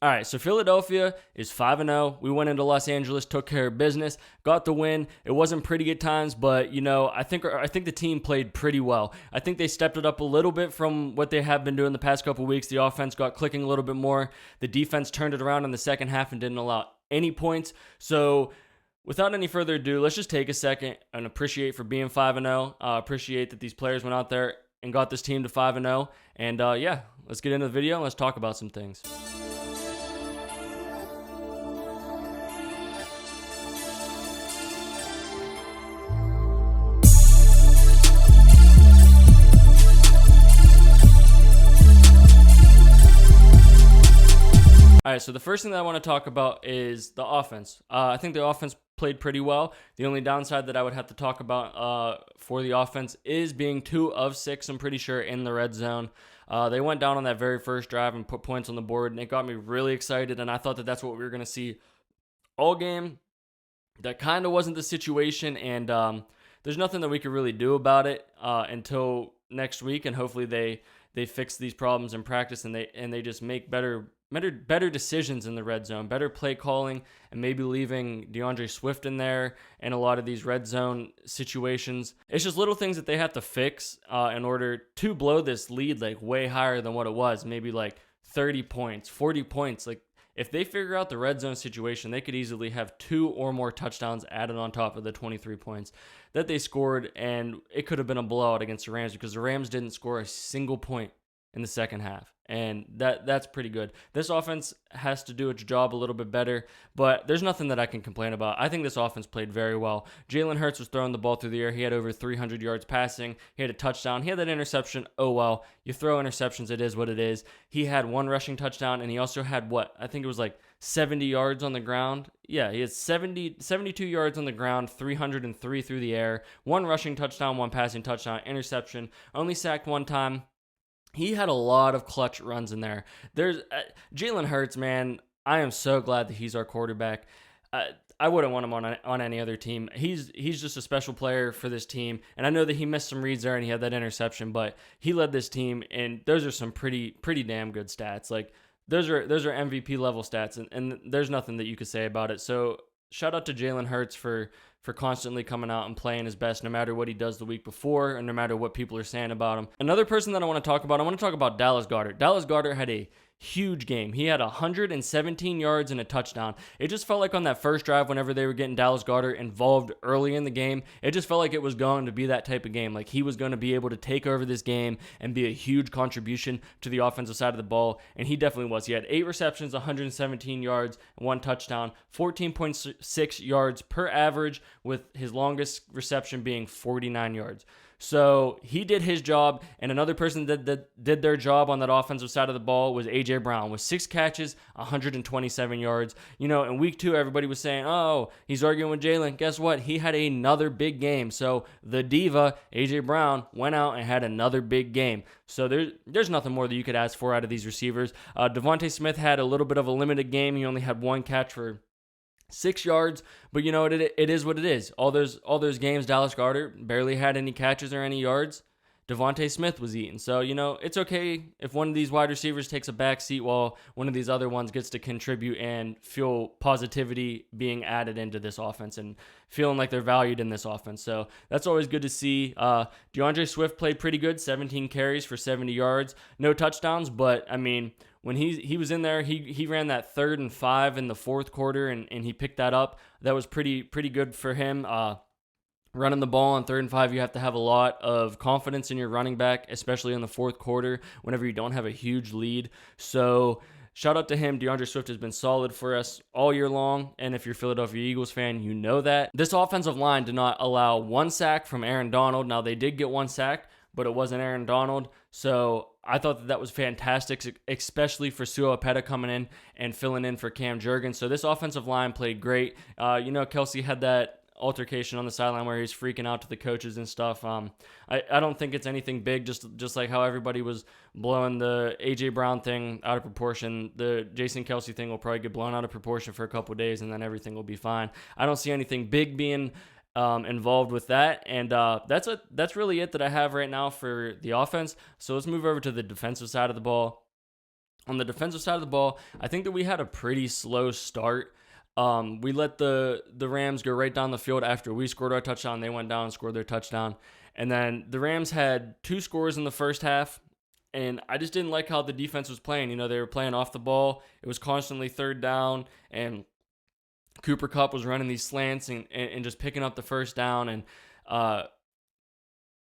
All right, so Philadelphia is 5-0. We went into Los Angeles, took care of business, got the win. It wasn't pretty at times, but I think the team played pretty well. I think they stepped it up a little bit from what they have been doing the past couple weeks. The offense got clicking a little bit more. The defense turned it around in the second half and didn't allow any points. So without any further ado, let's just take a second and appreciate for being 5-0. Appreciate that these players went out there and got this team to 5-0. And yeah, let's get into the video and let's talk about some things. All right, so the first thing that I want to talk about is the offense. I think the offense played pretty well. The only downside that I would have to talk about for the offense is being 2 of 6, I'm pretty sure, in the red zone. They went down on that very first drive and put points on the board, and it got me really excited, and I thought that that's what we were going to see all game. That kind of wasn't the situation, and there's nothing that we could really do about it until next week, and hopefully they fix these problems in practice and they just make better decisions in the red zone, better play calling, and maybe leaving Deandre Swift in there in a lot of these red zone situations. It's just little things that they have to fix in order to blow this lead like way higher than what it was, maybe like 30 points, 40 points. Like if they figure out the red zone situation, they could easily have 2 or more touchdowns added on top of the 23 points that they scored, and it could have been a blowout against the Rams because the Rams didn't score a single point in the second half. And that's pretty good. This offense has to do its job a little bit better, but there's nothing that I can complain about. I think this offense played very well. Jalen Hurts was throwing the ball through the air. He had over 300 yards passing. He had a touchdown. He had that interception. Oh, well, you throw interceptions. It is what it is. He had 1 rushing touchdown, and he also had I think it was like 70 yards on the ground. Yeah, he had 72 yards on the ground, 303 through the air, 1 rushing touchdown, 1 passing touchdown, interception, only sacked 1 time. He had a lot of clutch runs in there. There's Jalen Hurts, man. I am so glad that he's our quarterback. I wouldn't want him on any other team. He's just a special player for this team. And I know that he missed some reads there and he had that interception, but he led this team, and those are some pretty damn good stats. Like those are MVP level stats, and there's nothing that you could say about it. So shout out to Jalen Hurts for constantly coming out and playing his best no matter what he does the week before and no matter what people are saying about him. Another person that I want to talk about Dallas Goedert. Dallas Goedert had a huge game. He had 117 yards and a touchdown. It just felt like on that first drive, whenever they were getting Dallas Goedert involved early in the game, it just felt like it was going to be that type of game. Like he was going to be able to take over this game and be a huge contribution to the offensive side of the ball, and he definitely was. He had 8 receptions, 117 yards, and 1 touchdown, 14.6 yards per average, with his longest reception being 49 yards. So he did his job, and another person that did their job on that offensive side of the ball was A.J. Brown with 6 catches, 127 yards. You know, in week 2, everybody was saying, oh, he's arguing with Jalen. Guess what? He had another big game. So the diva, A.J. Brown, went out and had another big game. So there's nothing more that you could ask for out of these receivers. Devontae Smith had a little bit of a limited game. He only had 1 catch for 6 yards, but you know, it is what it is. All those games, Dallas Goedert barely had any catches or any yards. Devontae Smith was eating. So, you know, it's okay if one of these wide receivers takes a back seat while one of these other ones gets to contribute and feel positivity being added into this offense and feeling like they're valued in this offense. So that's always good to see. DeAndre Swift played pretty good, 17 carries for 70 yards. No touchdowns, but, I mean, when he was in there, he ran that 3rd and 5 in the 4th quarter, and he picked that up. That was pretty good for him. Running the ball on 3rd and 5, you have to have a lot of confidence in your running back, especially in the 4th quarter whenever you don't have a huge lead. So shout out to him. DeAndre Swift has been solid for us all year long, and if you're a Philadelphia Eagles fan, you know that. This offensive line did not allow 1 sack from Aaron Donald. Now, they did get 1 sack, but it wasn't Aaron Donald. So I thought that was fantastic, especially for Suo-Opeta coming in and filling in for Cam Jurgens. So this offensive line played great. You know, Kelsey had that altercation on the sideline where he's freaking out to the coaches and stuff. I don't think it's anything big, just like how everybody was blowing the A.J. Brown thing out of proportion. The Jason Kelsey thing will probably get blown out of proportion for a couple of days, and then everything will be fine. I don't see anything big being involved with that, and that's really it that I have right now for the offense. So let's move over to the defensive side of the ball. On the defensive side of the ball, I think that we had a pretty slow start. We let the Rams go right down the field after we scored our touchdown. They went down and scored their touchdown. And then the Rams had 2 scores in the first half. And I just didn't like how the defense was playing. You know, they were playing off the ball. It was constantly third down. And Cooper Kupp was running these slants and just picking up the first down. And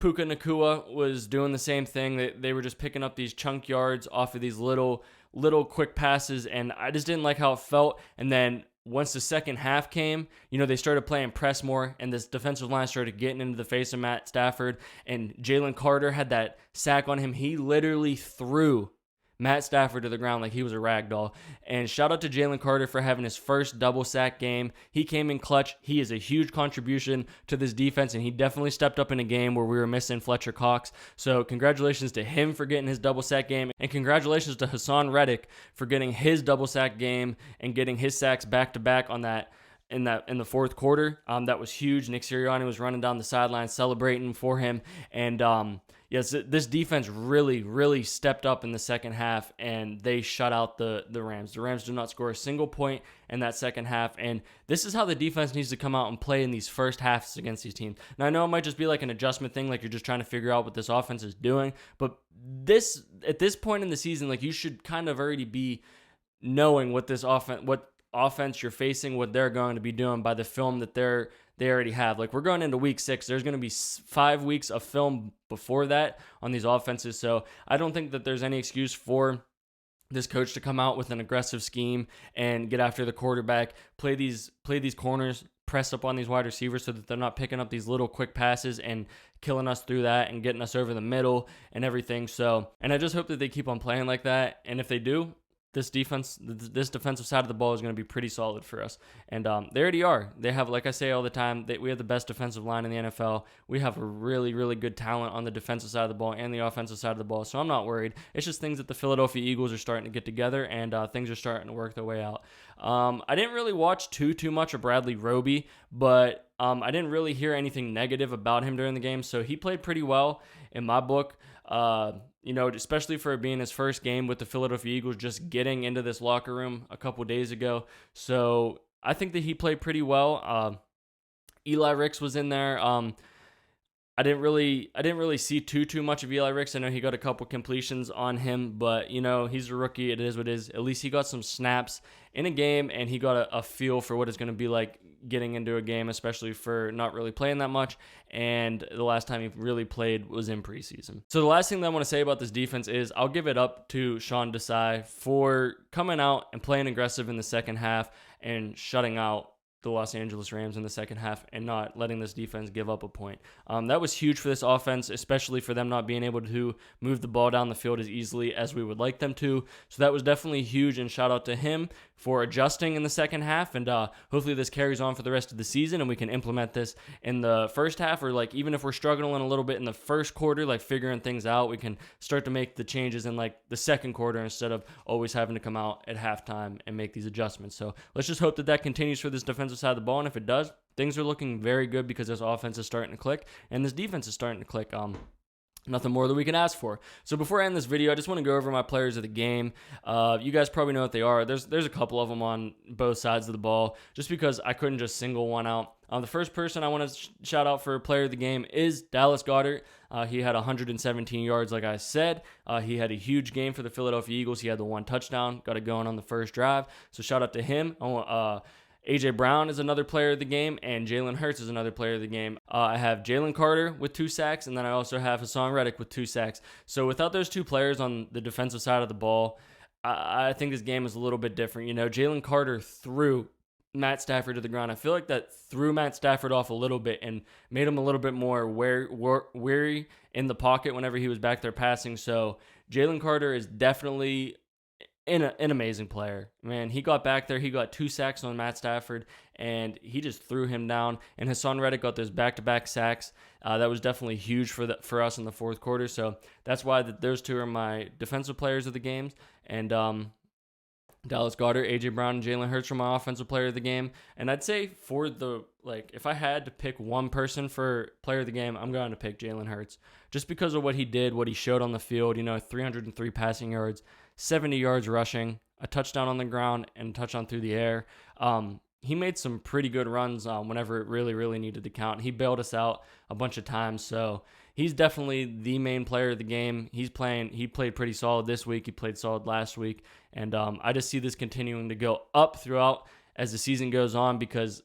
Puka Nacua was doing the same thing. They were just picking up these chunk yards off of these little quick passes. And I just didn't like how it felt. And then once the second half came, you know, they started playing press more, and this defensive line started getting into the face of Matt Stafford, and Jalen Carter had that sack on him. He literally threw Matt Stafford to the ground like he was a rag doll. And shout out to Jalen Carter for having his first double sack game. He came in clutch. He is a huge contribution to this defense, and he definitely stepped up in a game where we were missing Fletcher Cox. So congratulations to him for getting his double sack game, and congratulations to Hassan Reddick for getting his double sack game and getting his sacks back to back on that. In the fourth quarter. That was huge. Nick Sirianni was running down the sideline celebrating for him. And yes, this defense really stepped up in the second half, and they shut out the Rams. The Rams did not score a single point in that second half, and this is how the defense needs to come out and play in these first halves against these teams. Now, I know it might just be like an adjustment thing, like you're just trying to figure out what this offense is doing, but at this point in the season, like, you should kind of already be knowing what offense you're facing, what they're going to be doing by the film that they already have. Like, we're going into week 6. There's going to be 5 weeks of film before that on these offenses. So I don't think that there's any excuse for this coach to come out with an aggressive scheme and get after the quarterback, play these corners, press up on these wide receivers so that they're not picking up these little quick passes and killing us through that and getting us over the middle and everything. So, and I just hope that they keep on playing like that. And if they do, this defensive side of the ball is going to be pretty solid for us. And they already are. They have, like I say all the time, we have the best defensive line in the NFL. We have a really good talent on the defensive side of the ball and the offensive side of the ball, so I'm not worried. It's just things that the Philadelphia Eagles are starting to get together, and things are starting to work their way out. I didn't really watch too much of Bradley Roby, but I didn't really hear anything negative about him during the game, so he played pretty well in my book. You know, especially for being his first game with the Philadelphia Eagles, just getting into this locker room a couple days ago. So I think that he played pretty well. Eli Ricks was in there. I didn't really see too much of Eli Ricks. I know he got a couple completions on him, but, you know, he's a rookie. It is what it is. At least he got some snaps in a game, and he got a feel for what it's going to be like getting into a game, especially for not really playing that much. And the last time he really played was in preseason. So the last thing that I want to say about this defense is I'll give it up to Sean Desai for coming out and playing aggressive in the second half and shutting out the Los Angeles Rams in the second half and not letting this defense give up a point. That was huge for this offense, especially for them not being able to move the ball down the field as easily as we would like them to. So that was definitely huge, and shout out to him for adjusting in the second half. And hopefully this carries on for the rest of the season and we can implement this in the first half, or like even if we're struggling a little bit in the first quarter, like figuring things out, we can start to make the changes in like the second quarter instead of always having to come out at halftime and make these adjustments. So let's just hope that that continues for this defensive side of the ball. And if it does, things are looking very good because this offense is starting to click and this defense is starting to click. Nothing more that we can ask for. So before I end this video, I just want to go over my players of the game. You guys probably know what they are. There's a couple of them on both sides of the ball, just because I couldn't just single one out. The first person I want to shout out for player of the game is Dallas Goedert. He had 117 yards, like I said. He had a huge game for the Philadelphia Eagles. He had the 1 touchdown, got it going on the first drive. So shout out to him. A.J. Brown is another player of the game, and Jalen Hurts is another player of the game. I have Jalen Carter with 2 sacks, and then I also have Hassan Reddick with 2 sacks. So without those 2 players on the defensive side of the ball, I think this game is a little bit different. You know, Jalen Carter threw Matt Stafford to the ground. I feel like that threw Matt Stafford off a little bit and made him a little bit more weary in the pocket whenever he was back there passing. So Jalen Carter is definitely an amazing player, man. He got back there. He got 2 sacks on Matt Stafford, and he just threw him down. And Hassan Reddick got those back-to-back sacks. That was definitely huge for us in the fourth quarter. So that's why those 2 are my defensive players of the games. And Dallas Goedert, A.J. Brown, and Jalen Hurts are my offensive player of the game. And I'd say if I had to pick one person for player of the game, I'm going to pick Jalen Hurts. Just because of what he did, what he showed on the field, 303 passing yards, 70 yards rushing, a touchdown on the ground, and a touchdown through the air. He made some pretty good runs whenever it really, really needed to count. He bailed us out a bunch of times, so he's definitely the main player of the game. He played pretty solid this week. He played solid last week, and I just see this continuing to go up throughout as the season goes on, because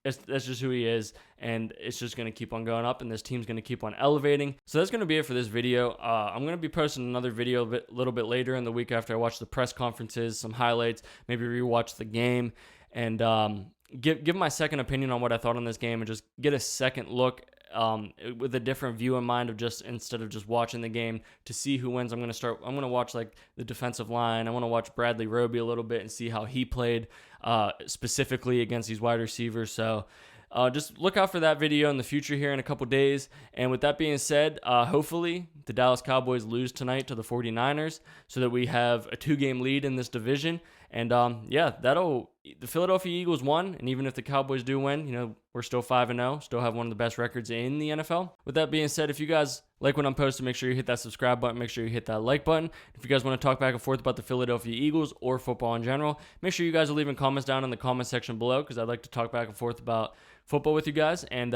that's just who he is, and it's just going to keep on going up, and this team's going to keep on elevating. So that's going to be it for this video. I'm going to be posting another video a little bit later in the week after I watch the press conferences, some highlights, maybe rewatch the game, and give my second opinion on what I thought on this game, and just get a second look with a different view in mind, of just instead of just watching the game to see who wins. I'm going to watch like the defensive line. I want to watch Bradley Roby a little bit and see how he played specifically against these wide receivers. So just look out for that video in the future here in a couple days. And with that being said, hopefully the Dallas Cowboys lose tonight to the 49ers so that we have a 2-game lead in this division. And the Philadelphia Eagles won, and even if the Cowboys do win, we're still 5-0, still have one of the best records in the NFL. With that being said, if you guys like what I'm posting, make sure you hit that subscribe button, make sure you hit that like button. If you guys want to talk back and forth about the Philadelphia Eagles or football in general, make sure you guys are leaving comments down in the comment section below, because I'd like to talk back and forth about football with you guys. And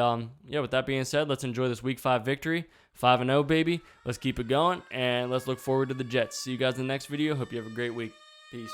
with that being said, let's enjoy this Week 5 victory. 5-0, baby. Let's keep it going, and let's look forward to the Jets. See you guys in the next video. Hope you have a great week. Peace.